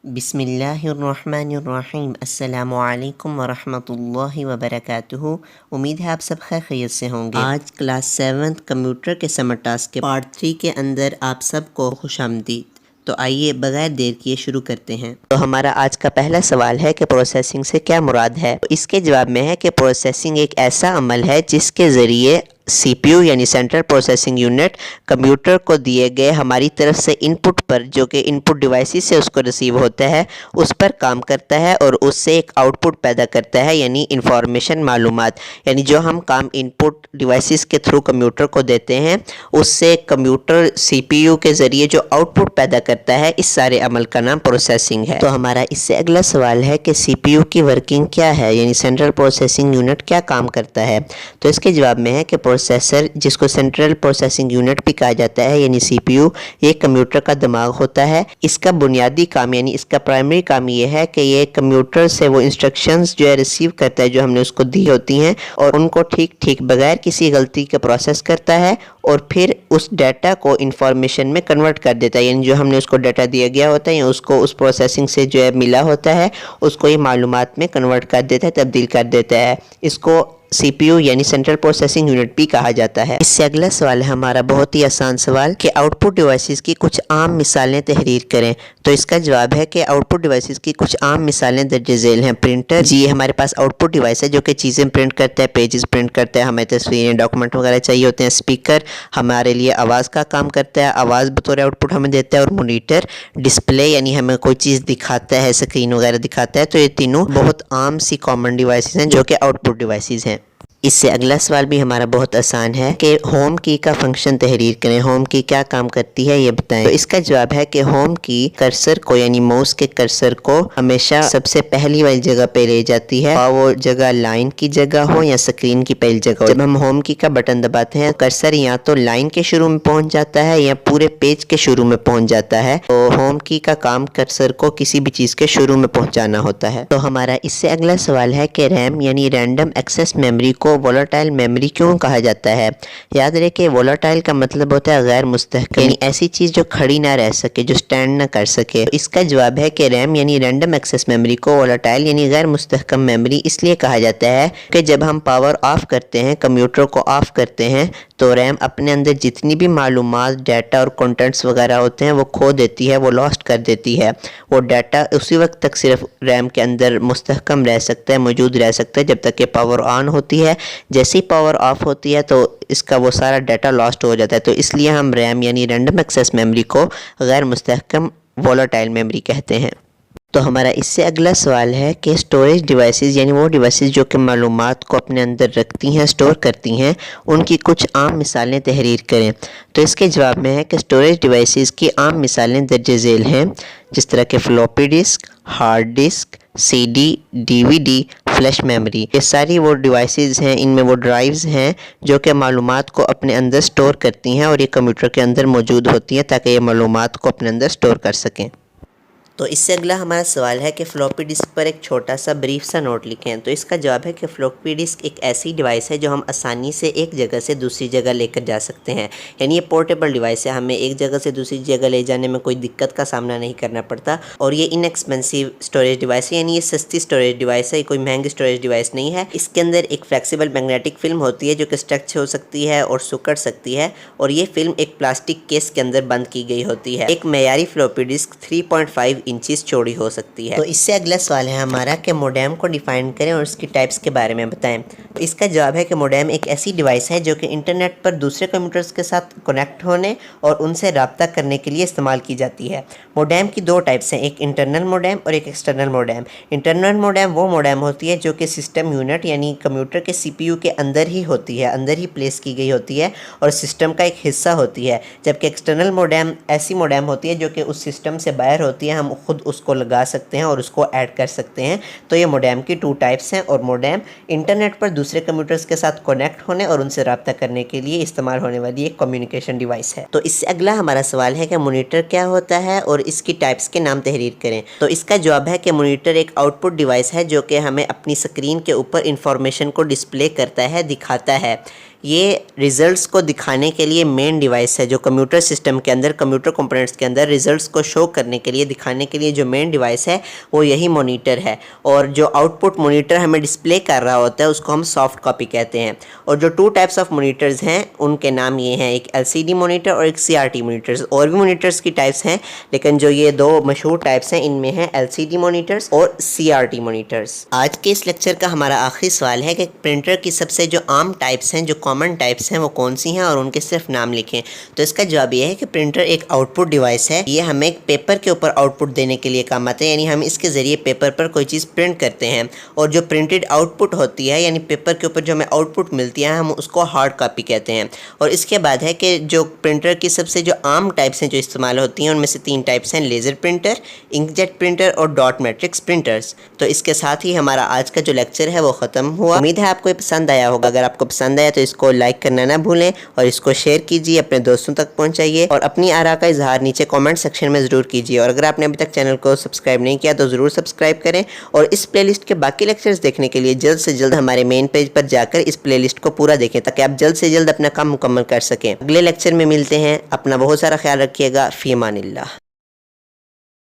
بسم اللہ الرحمن الرحیم۔ السلام علیکم ورحمۃ اللہ وبرکاتہ۔ امید ہے آپ سب خیریت سے ہوں گے۔ آج کلاس 7 کمپیوٹر کے سمر ٹاسک کے پارٹ 3 کے اندر آپ سب کو خوش آمدید۔ تو آئیے بغیر دیر کیے شروع کرتے ہیں۔ تو ہمارا آج کا پہلا سوال ہے کہ پروسیسنگ سے کیا مراد ہے؟ اس کے جواب میں ہے کہ پروسیسنگ ایک ایسا عمل ہے جس کے ذریعے سی پی یو یعنی سینٹرل پروسیسنگ یونٹ کمپیوٹر کو دیے گئے ہماری طرف سے ان پٹ پر، جو کہ ان پٹ ڈیوائسز سے اس کو ریسیو ہوتا ہے، اس پر کام کرتا ہے اور اس سے ایک آؤٹ پٹ پیدا کرتا ہے، یعنی انفارمیشن، معلومات۔ یعنی جو ہم کام ان پٹ ڈیوائسز کے تھرو کمپیوٹر کو دیتے ہیں، اس سے کمپیوٹر سی پی یو کے ذریعے جو آؤٹ پٹ پیدا کرتا ہے، اس سارے عمل کا نام پروسیسنگ ہے۔ تو ہمارا اس سے اگلا سوال ہے کہ سی پی یو کی ورکنگ کیا ہے، یعنی سینٹرل پروسیسنگ یونٹ کیا کام کرتا ہے؟ تو اس کے جواب میں ہے کہ پروسیسر، جس کو سینٹرل پروسیسنگ یونٹ بھی کہا جاتا ہے، یعنی سی پی یو، یہ کمپیوٹر کا دماغ ہوتا ہے۔ اس کا بنیادی کام، یعنی اس کا پرائمری کام یہ ہے کہ یہ کمپیوٹر سے وہ انسٹرکشنز جو ہے ریسیو کرتا ہے، جو ہم نے اس کو دی ہوتی ہیں، اور ان کو ٹھیک بغیر کسی غلطی کے پروسیس کرتا ہے اور پھر اس ڈیٹا کو انفارمیشن میں کنورٹ کر دیتا ہے۔ یعنی جو ہم نے اس کو ڈیٹا دیا گیا ہوتا ہے یا اس کو اس پروسیسنگ سے جو ہے ملا ہوتا ہے، اس کو یہ معلومات میں کنورٹ کر دیتا ہے، تبدیل کر دیتا ہے۔ اس کو سی پی یو یعنی سینٹرل پروسیسنگ یونٹ بھی کہا جاتا ہے۔ اس سے اگلا سوال ہے ہمارا بہت ہی آسان سوال کہ آؤٹ پٹ ڈیوائسز کی کچھ عام مثالیں تحریر کریں۔ تو اس کا جواب ہے کہ آؤٹ پٹ ڈیوائسز کی کچھ عام مثالیں درج ذیل ہیں۔ پرنٹر، جی یہ ہمارے پاس آؤٹ پٹ ڈیوائس ہے جو کہ چیزیں پرنٹ کرتا ہے، پیجز پرنٹ کرتا ہے، ہمیں تصویریں، ڈاکومنٹ وغیرہ چاہیے ہوتے ہیں۔ اسپیکر ہمارے لیے آواز کا کام کرتا ہے، آواز بطور آؤٹ پٹ ہمیں دیتا ہے۔ اور مانیٹر ڈسپلے، یعنی ہمیں کوئی چیز دکھاتا ہے، اسکرین وغیرہ دکھاتا ہے۔ تو یہ تینوں بہت عام سی کامن ڈیوائسز ہیں جو کہ آؤٹ پٹ ڈیوائسز ہیں۔ اس سے اگلا سوال بھی ہمارا بہت آسان ہے کہ ہوم کی کا فنکشن تحریر کریں۔ ہوم کی کیا کام کرتی ہے یہ بتائیں۔ تو اس کا جواب ہے کہ ہوم کی کرسر کو، یعنی ماؤس کے کرسر کو ہمیشہ سب سے پہلی والی جگہ پہ لے جاتی ہے، اور وہ جگہ لائن کی جگہ ہو یا سکرین کی پہلی جگہ ہو۔ جب ہم ہوم کی کا بٹن دباتے ہیں، کرسر یا تو لائن کے شروع میں پہنچ جاتا ہے یا پورے پیج کے شروع میں پہنچ جاتا ہے۔ تو ہوم کی کا کام کرسر کو کسی بھی چیز کے شروع میں پہنچانا ہوتا ہے۔ تو ہمارا اس سے اگلا سوال ہے کہ ریم یعنی رینڈم ایکسیس میموری کو وولٹائل میموری کیوں کہا جاتا ہے؟ یاد رکھیں وولٹائل کا مطلب ہوتا ہے غیر مستحکم، یعنی ایسی چیز جو کھڑی نہ رہ سکے، جو سٹینڈ نہ کر سکے۔ اس کا جواب ہے کہ ریم یعنی رینڈم ایکسیس میموری کو وولٹائل یعنی غیر مستحکم میموری اس لیے کہا جاتا ہے کہ جب ہم پاور آف کرتے ہیں، کمپیوٹر کو آف کرتے ہیں، تو ریم اپنے اندر جتنی بھی معلومات، ڈیٹا اور کنٹینٹس وغیرہ ہوتے ہیں وہ کھو دیتی ہے، وہ لاسٹ کر دیتی ہے۔ وہ ڈیٹا اسی وقت تک صرف ریم کے اندر مستحکم رہ سکتا ہے، موجود رہ سکتا ہے، جب تک کہ پاور آن ہوتی ہے۔ جیسے ہی پاور آف ہوتی ہے تو اس کا وہ سارا ڈیٹا لاسٹ ہو جاتا ہے۔ تو اس لیے ہم ریم یعنی رینڈم ایکسیس میموری کو غیر مستحکم وولٹائل میموری کہتے ہیں۔ تو ہمارا اس سے اگلا سوال ہے کہ اسٹوریج ڈیوائسز یعنی وہ ڈیوائسز جو کہ معلومات کو اپنے اندر رکھتی ہیں، اسٹور کرتی ہیں، ان کی کچھ عام مثالیں تحریر کریں۔ تو اس کے جواب میں ہے کہ اسٹوریج ڈیوائسز کی عام مثالیں درج ذیل ہیں، جس طرح کہ floppy disk, hard disk, C D, D V D, flash memory. یہ ساری وہ ڈیوائسز ہیں، ان میں وہ ڈرائیوز ہیں جو کہ معلومات کو اپنے اندر اسٹور کرتی ہیں، اور یہ کمپیوٹر کے اندر موجود ہوتی ہیں تاکہ یہ معلومات کو اپنے اندر اسٹور کر سکیں۔ تو اس سے اگلا ہمارا سوال ہے کہ فلوپی ڈسک پر ایک چھوٹا سا بریف سا نوٹ لکھیں۔ تو اس کا جواب ہے کہ فلوپی ڈسک ایک ایسی ڈیوائس ہے جو ہم آسانی سے ایک جگہ سے دوسری جگہ لے کر جا سکتے ہیں، یعنی یہ پورٹیبل ڈیوائس ہے، ہمیں ایک جگہ سے دوسری جگہ لے جانے میں کوئی دقت کا سامنا نہیں کرنا پڑتا، اور یہ ان ایکسپینسیو اسٹوریج ڈیوائس ہے، یعنی یہ سستی اسٹوریج ڈیوائس ہے، کوئی مہنگی اسٹوریج ڈیوائس نہیں ہے۔ اس کے اندر ایک فلیکسیبل میگنیٹک فلم ہوتی ہے جو کہ اسٹرچ ہو سکتی ہے اور سکڑ سکتی ہے، اور یہ فلم ایک پلاسٹک کیس کے اندر بند کی گئی ہوتی ہے۔ ایک معیاری فلوپی ڈسک 3.5 انچز چوڑی ہو سکتی ہے۔ تو اس سے اگلا سوال ہے ہمارا کہ موڈیم کو ڈیفائن کریں اور اس کی ٹائپس کے بارے میں بتائیں۔ تو اس کا جواب ہے کہ موڈیم ایک ایسی ڈیوائس ہے جو کہ انٹرنیٹ پر دوسرے کمپیوٹرز کے ساتھ کنیکٹ ہونے اور ان سے رابطہ کرنے کے لیے استعمال کی جاتی ہے۔ موڈیم کی دو ٹائپس ہیں، ایک انٹرنل موڈیم اور ایک ایکسٹرنل موڈیم۔ انٹرنل موڈیم وہ موڈیم ہوتی ہے جو کہ سسٹم یونٹ یعنی کمپیوٹر کے سی پی یو کے اندر ہی ہوتی ہے، اندر ہی پلیس کی گئی ہوتی ہے اور سسٹم کا ایک حصہ ہوتی ہے، جبکہ ایکسٹرنل موڈیم ایسی موڈیم ہوتی ہے جو کہ اس سسٹم سے باہر ہوتی ہے، ہم خود اس کو لگا سکتے ہیں اور اس کو ایڈ کر سکتے ہیں۔ تو یہ موڈیم کی 2 ٹائپس ہیں، اور موڈیم انٹرنیٹ پر دوسرے کمپیوٹرز کے ساتھ کنیکٹ ہونے اور ان سے رابطہ کرنے کے لیے استعمال ہونے والی ایک کمیونیکیشن ڈیوائس ہے۔ تو اس سے اگلا ہمارا سوال ہے کہ مانیٹر کیا ہوتا ہے اور اس کی ٹائپس کے نام تحریر کریں۔ تو اس کا جواب ہے کہ مانیٹر ایک آؤٹ پٹ ڈیوائس ہے جو کہ ہمیں اپنی سکرین کے اوپر انفارمیشن کو ڈسپلے کرتا ہے، دکھاتا ہے۔ یہ ریزلٹس کو دکھانے کے لیے مین ڈیوائس ہے جو کمپیوٹر سسٹم کے اندر، کمپیوٹر کمپوننٹس کے اندر ریزلٹس کو شو کرنے کے لیے، دکھانے کے لیے جو مین ڈیوائس ہے وہ یہی مانیٹر ہے. اور جو آؤٹ پٹ مانیٹر ہمیں ڈسپلے کر رہا ہوتا ہے اس کو ہم سافٹ کاپی کہتے ہیں. اور جو 2 ٹائپس آف مانیٹرز ہیں ان کے نام یہ ہیں، ایک LCD مانیٹر اور ایک CRT مانیٹرز. اور بھی مانیٹرز کی ٹائپس ہیں لیکن جو یہ 2 مشہور ٹائپس ہیں ان میں ہیں LCD مانیٹرز اور CRT مانیٹرز. آج کے اس لیکچر کا ہمارا آخری سوال ہے کہ پرنٹر کی سب سے جو عام ٹائپس ہیں، جو کامن ٹائپس ہیں وہ کون سی ہیں اور ان کے صرف نام لکھیں. تو اس کا جواب یہ ہے کہ پرنٹر ایک آؤٹ پٹ ڈیوائس ہے. یہ ہمیں ایک پیپر کے اوپر آؤٹ پٹ دینے کے لیے کام آتا ہے، یعنی ہم اس کے ذریعے پیپر پر کوئی چیز پرنٹ کرتے ہیں. اور جو پرنٹڈ آؤٹ پٹ ہوتی ہے، یعنی پیپر کے اوپر جو ہمیں آؤٹ پٹ ملتی ہے، ہم اس کو ہارڈ کاپی کہتے ہیں. اور اس کے بعد ہے کہ جو پرنٹر کی سب سے جو عام ٹائپس ہیں جو استعمال ہوتی ہیں ان میں سے 3 ٹائپس ہیں، لیزر پرنٹر، انک جیٹ پرنٹر اور ڈاٹ میٹرکس پرنٹرز. تو اس کے ساتھ ہی ہمارا آج کا جو لیکچر ہے وہ ختم ہوا. امید ہے آپ کو یہ پسند آیا ہوگا. اگر آپ کو پسند آیا تو اس کو لائک کرنا نہ بھولیں اور اس کو شیئر کیجیے، اپنے دوستوں تک پہنچائیے اور اپنی آراء کا اظہار نیچے کامنٹ سیکشن میں ضرور کیجیے. اور اگر آپ نے ابھی تک چینل کو سبسکرائب نہیں کیا تو ضرور سبسکرائب کریں. اور اس پلے لسٹ کے باقی لیکچرز دیکھنے کے لیے جلد سے جلد ہمارے مین پیج پر جا کر اس پلے لسٹ کو پورا دیکھیں تاکہ آپ جلد سے جلد اپنا کام مکمل کر سکیں. اگلے لیکچر میں ملتے ہیں. اپنا بہت سارا خیال رکھیے گا. فی امان اللہ.